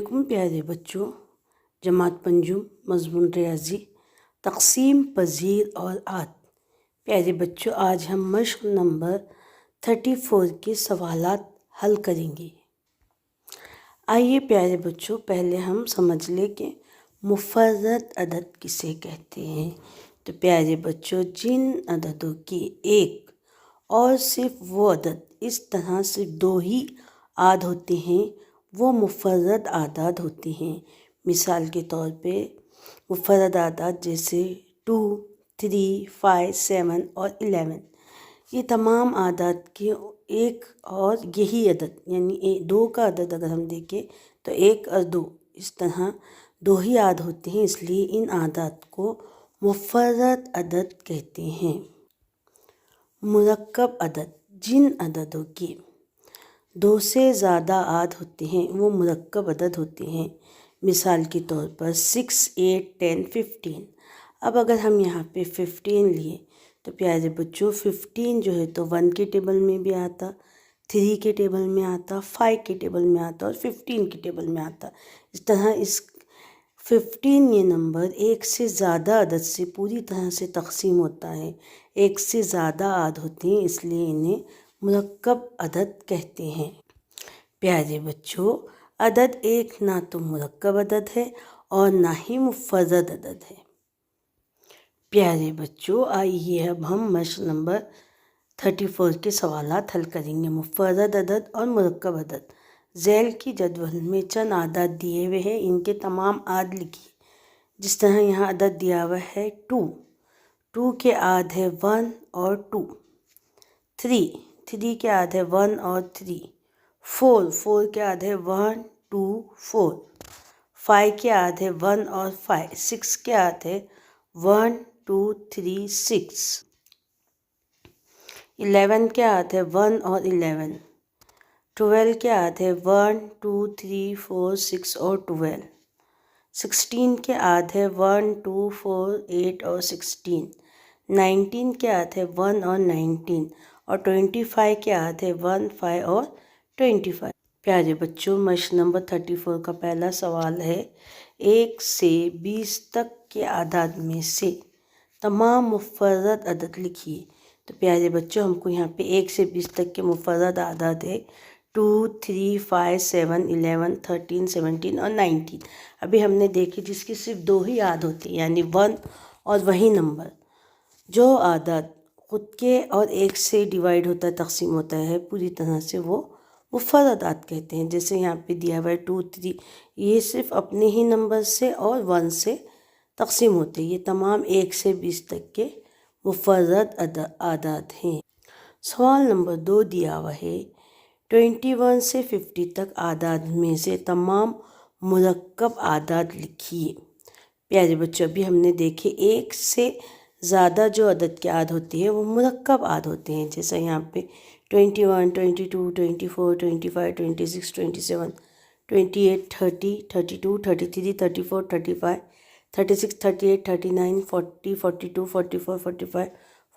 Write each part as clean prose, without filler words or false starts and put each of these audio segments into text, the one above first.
علیکم پیارے بچوں، جماعت پنجم مضمون ریاضی تقسیم پذیر اور عاد۔ پیارے بچوں، آج ہم مشق نمبر 34 کے سوالات حل کریں گے۔ آئیے پیارے بچوں، پہلے ہم سمجھ لیں کہ مفرد عدد کسے کہتے ہیں۔ تو پیارے بچوں، جن عددوں کی ایک اور صرف وہ عدد اس طرح صرف دو ہی عاد ہوتے ہیں وہ مفرد اعداد ہوتے ہیں۔ مثال کے طور پہ مفرد اعداد جیسے 2، 3، 5، 7 اور 11، یہ تمام اعداد کے ایک اور یہی عدد یعنی دو کا عدد اگر ہم دیکھیں تو ایک اور دو اس طرح دو ہی عاد ہوتے ہیں، اس لیے ان اعداد کو مفرد عدد کہتے ہیں۔ مرکب عدد، جن عددوں کے دو سے زیادہ عاد ہوتے ہیں وہ مرکب عدد ہوتے ہیں۔ مثال کے طور پر 6، 8، 10، 15۔ اب اگر ہم یہاں پہ 15 لیے تو پیارے بچوں 15 جو ہے تو 1 کے ٹیبل میں بھی آتا، 3 کے ٹیبل میں آتا، 5 کے ٹیبل میں آتا اور 15 کے ٹیبل میں آتا۔ اس طرح اس 15 یہ نمبر ایک سے زیادہ عدد سے پوری طرح سے تقسیم ہوتا ہے، ایک سے زیادہ عاد ہوتے ہیں، اس لیے انہیں مرکب عدد کہتے ہیں۔ پیارے بچوں، عدد ایک نہ تو مرکب عدد ہے اور نہ ہی مفرد عدد ہے۔ پیارے بچوں، آئیے اب ہم مشق نمبر 34 کے سوالات حل کریں گے۔ مفرد عدد اور مرکب عدد۔ ذیل کی جدول میں چند اعداد دیے ہوئے ہیں، ان کے تمام عاد لکھیے۔ جس طرح یہاں عدد دیا ہوا ہے 2 کے عاد ہے 1 اور 2۔ 3 کے عاد ہے 1 اور 3۔ 4 کے عاد ہے 1، 2، 4۔ 5 کے عاد ہے 1 اور 5۔ 6 کے عاد ہے 1، 2، 3، 6۔ 11 کے عاد ہے 1 اور 11۔ 12 کے عاد ہے 1، 2، 3، 4، 6 اور 12۔ 16 کے عاد ہے 1، 2، 4، 8 اور 16۔ 19 کے عاد ہے 1 اور 19 اور 25 کے عاد ہے 1، 5 اور 25۔ پیارے بچوں، مشق نمبر 34 کا پہلا سوال ہے 1 سے 20 تک کے اعداد میں سے تمام مفرد عدد لکھیے۔ تو پیارے بچوں، ہم کو یہاں پہ 1 سے 20 تک کے مفرد اعداد ہے 2، 3، 5، 7، 11، 13، 17 اور 19۔ ابھی ہم نے دیکھی جس کی صرف دو ہی عاد ہوتی ہیں یعنی 1 اور وہی نمبر۔ جو اعداد خود کے اور ایک سے ڈیوائیڈ ہوتا ہے، تقسیم ہوتا ہے پوری طرح سے، وہ مفرد اعداد کہتے ہیں۔ جیسے یہاں پہ دیا ہوا ہے 2، 3، یہ صرف اپنے ہی نمبر سے اور 1 سے تقسیم ہوتے ہیں۔ یہ تمام 1 سے 20 تک کے مفرد اعداد ہیں۔ سوال نمبر 2 دیا ہوا ہے 21 سے 50 تک اعداد میں سے تمام مرکب اعداد لکھیے۔ پیارے بچوں، ابھی ہم نے دیکھے 1 سے زیادہ جو عدد کی عاد ہوتی ہے وہ مرکب عاد ہوتے ہیں۔ جیسا یہاں پہ 21، 22، 24، 25، 26، 27، 28، 30، 32، 33، 34، 35، 36، 38، 39، 40، 42، 44، 45،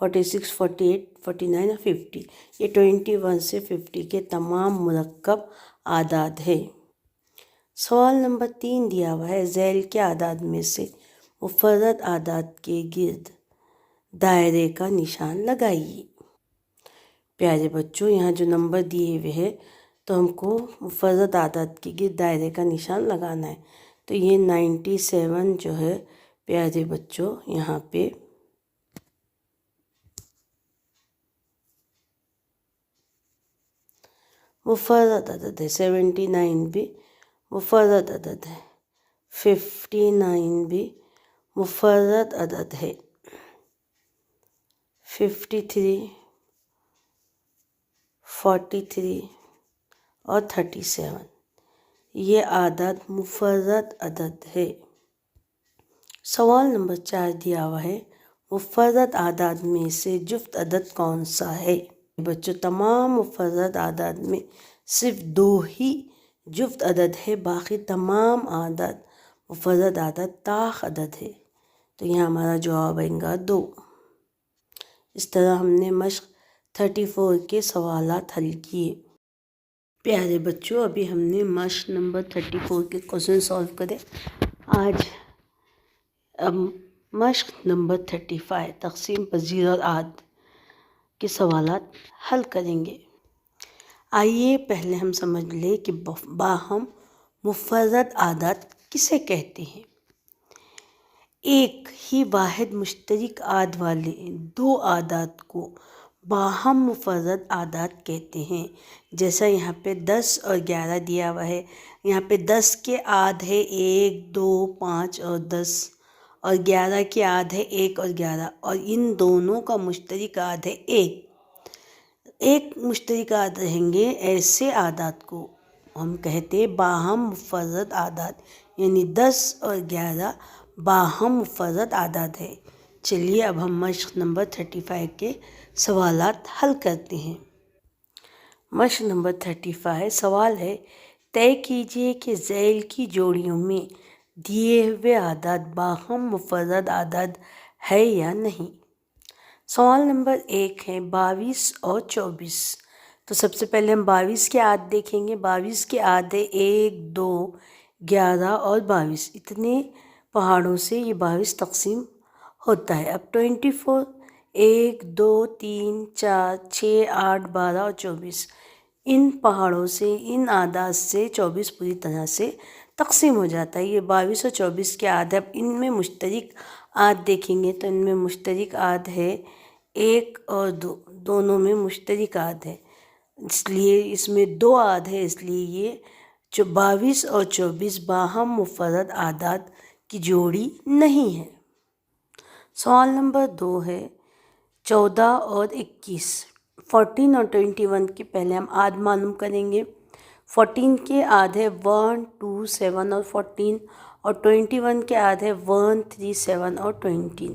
46، 48، 49 اور 50۔ یہ 21 سے 50 کے تمام مرکب اعداد ہیں۔ سوال نمبر 3 دیا ہوا ہے ذیل کے اعداد میں سے مفرد اعداد کے گرد دائرے کا نشان لگائیے۔ پیارے بچوں، یہاں جو نمبر دیے ہوئے ہیں تو ہم کو مفرد اعداد کے گرد دائرے کا نشان لگانا ہے۔ تو یہ 97 جو ہے پیارے بچوں یہاں پہ مفرد عدد ہے، 79 بھی مفرد عدد ہے، 59 بھی مفرد عدد ہے، 53، 43 اور 37 یہ اعداد مفرد عدد ہے۔ سوال نمبر 4 دیا ہوا ہے مفرد اعداد میں سے جفت عدد کون سا ہے؟ بچوں، تمام مفرد اعداد میں صرف دو ہی جفت عدد ہے، باقی تمام اعداد مفرد اعداد طاق عدد ہے۔ تو یہاں ہمارا جواب آئے گا 2۔ اس طرح ہم نے مشق 34 کے سوالات حل کیے۔ پیارے بچوں، ابھی ہم نے مشق نمبر 34 کے کوشچن سالو کرے۔ آج اب مشق نمبر 35 تقسیم پذیر اور عاد کے سوالات حل کریں گے۔ آئیے پہلے ہم سمجھ لیں کہ باہم مفرد اعداد کسے کہتے ہیں۔ ایک ہی واحد مشترک عاد والے دو اعداد کو باہم مفرد اعداد کہتے ہیں۔ جیسا یہاں پہ 10 اور 11 دیا ہوا ہے، یہاں پہ 10 کے عاد ہے 1 2 5 اور 10، اور 11 کے عاد ہے 1 اور 11، اور ان دونوں کا مشترک عاد ہے 1 مشترک عاد رہیں گے۔ ایسے اعداد کو ہم کہتے ہیں باہم مفرد اعداد، یعنی 10 اور 11 باہم مفرد اعداد ہے۔ چلیے اب ہم مشق نمبر 35 کے سوالات حل کرتے ہیں۔ مشق نمبر 35 سوال ہے، طے کیجیے کہ ذیل کی جوڑیوں میں دیے ہوئے اعداد باہم مفرد اعداد ہے یا نہیں۔ سوال نمبر 1 ہے 22 اور 24۔ تو سب سے پہلے ہم 22 کے عاد دیکھیں گے۔ 22 کے عاد ہے 1 2 11 اور 22، اتنے پہاڑوں سے یہ 22 تقسیم ہوتا ہے۔ اب 24 1 2 3 4 6 8 12 اور 24، ان پہاڑوں سے ان اعداد سے 24 پوری طرح سے تقسیم ہو جاتا ہے۔ یہ 22 اور 24 کے عاد ہے۔ اب ان میں مشترک عاد دیکھیں گے تو ان میں مشترک عاد ہے 1 اور 2، دونوں میں مشترک عاد ہے، اس لیے اس میں 2 عاد ہے، اس لیے یہ 22 اور 24 باہم مفرد اعداد کی جوڑی نہیں ہے۔ سوال نمبر 2 ہے 14 اور 21۔ 14 اور 21 کے پہلے ہم عاد معلوم کریں گے۔ 14 کے عاد ہے 1 2 7 اور 14، اور 21 کے عاد ہے 1 3 7 اور 20۔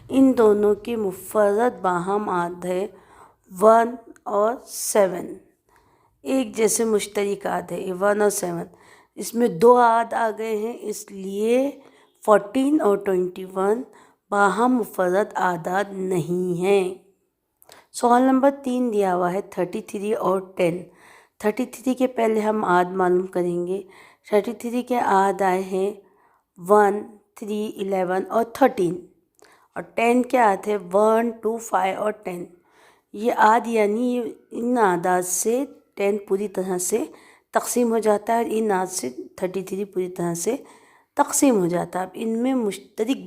ان دونوں کے مفرد باہم عاد ہے 1 اور 7، ایک جیسے مشترک عاد ہے 1 اور 7۔ اس میں 2 عاد آ گئے ہیں، اس لیے 14 اور 21 باہم مفرد اعداد نہیں ہیں۔ سوال نمبر 3 دیا ہوا ہے 33 اور 10۔ 33 کے پہلے ہم عاد معلوم کریں گے۔ 33 کے عاد آئے ہیں 1 3 11 اور 13، اور 10 کے عاد ہے 1 2 5 اور 10۔ یہ عاد یعنی ان اعداد سے 10 پوری طرح سے تقسیم ہو جاتا ہے، اور ان عاد سے 33 پوری طرح سے تقسیم ہو جاتا ہے۔ اب ان میں مشترک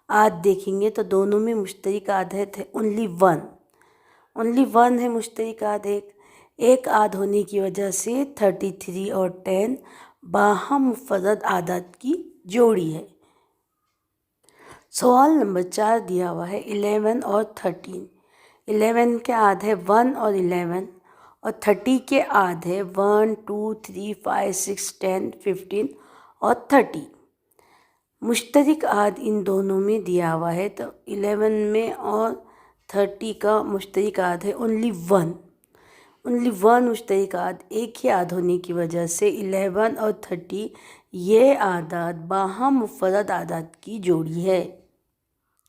عاد دیکھیں گے تو دونوں میں مشترک عاد ہے اونلی 1 ہے مشترک عاد۔ ایک عاد ہونے کی وجہ سے 33 اور 10 باہم مفرد اعداد کی جوڑی ہے۔ سوال نمبر 4 دیا ہوا ہے 11 اور 13۔ 11 کے عاد ہے 1 اور 11، اور 30 کے عاد ہے 1 2 3 5 6 10 15 اور 30۔ مشترک عاد ان دونوں میں دیا ہوا ہے، تو 11 میں اور 30 کا مشترک عاد ہے اونلی 1 مشترک عاد۔ ایک ہی عاد ہونے کی وجہ سے 11 اور 30 یہ اعداد باہم مفرد اعداد کی جوڑی ہے۔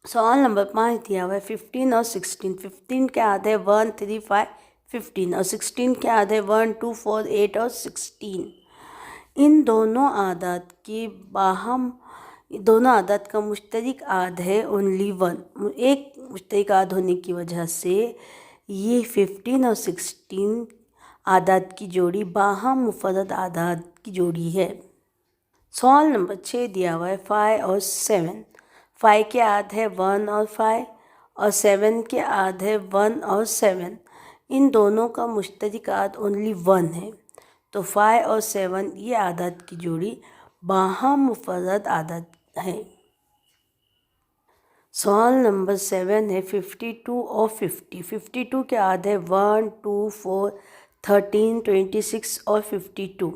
سوال نمبر 5 دیا ہوا ہے 15 اور 16۔ 15 کے عاد ہے 1 3 5 15، اور 16 کے عاد ہے 1 2 4 8 اور 16۔ ان دونوں اعداد کا مشترک عاد ہے اونلی 1، ایک مشترک عاد ہونے کی وجہ سے یہ 15 اور 16 اعداد کی جوڑی باہم مفرد اعداد کی جوڑی ہے۔ سوال نمبر 6 دیا ہوا ہے 5 اور 7۔ 5 کے عاد ہے 1 اور 5، اور 7 کے عاد ہے 1 اور 7۔ ان دونوں کا مشترک عاد اونلی 1 ہے، تو 5 اور 7 یہ اعداد کی جوڑی باہم مفرد اعداد ہے۔ سوال نمبر 7 ہے 52 اور 50۔ 52 کے عاد ہے 1 2 4 13 26 اور 52،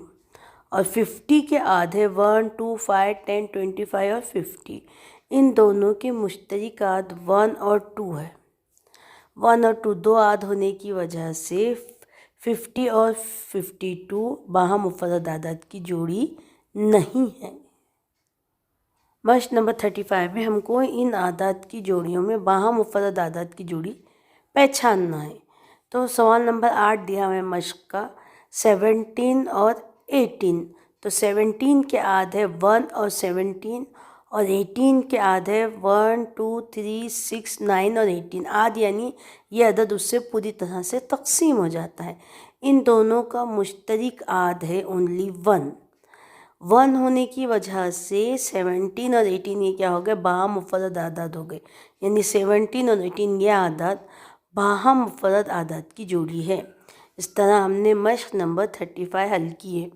اور 50 کے عاد ہے 1 2 5 10 25 اور 50۔ ان دونوں کے مشترک عاد 1 اور 2 ہے۔ 1 اور 2 دو عاد ہونے کی وجہ سے 50 اور 52 باہم مفرد اعداد کی جوڑی نہیں ہے۔ مشق نمبر 35 میں ہم کو ان اعداد کی جوڑیوں میں باہم مفرد اعداد کی جوڑی پہچاننا ہے۔ تو سوال نمبر 8 دیا ہوا ہے مشق کا 17 اور 18، تو 17 کے عاد ہے 1 اور 17، اور 18 کے عاد ہے 1 2 3 6 9 اور 18۔ عاد یعنی یہ عدد اس سے پوری طرح سے تقسیم ہو جاتا ہے۔ ان دونوں کا مشترک عاد ہے اونلی 1۔ 1 ہونے کی وجہ سے 17 اور 18 یہ کیا ہو گئے؟ باہم مفرد اعداد ہو گئے، یعنی 17 اور 18 یہ اعداد باہم مفرد اعداد کی جوڑی ہے۔ اس طرح ہم نے مشق نمبر 35 حل کی ہے۔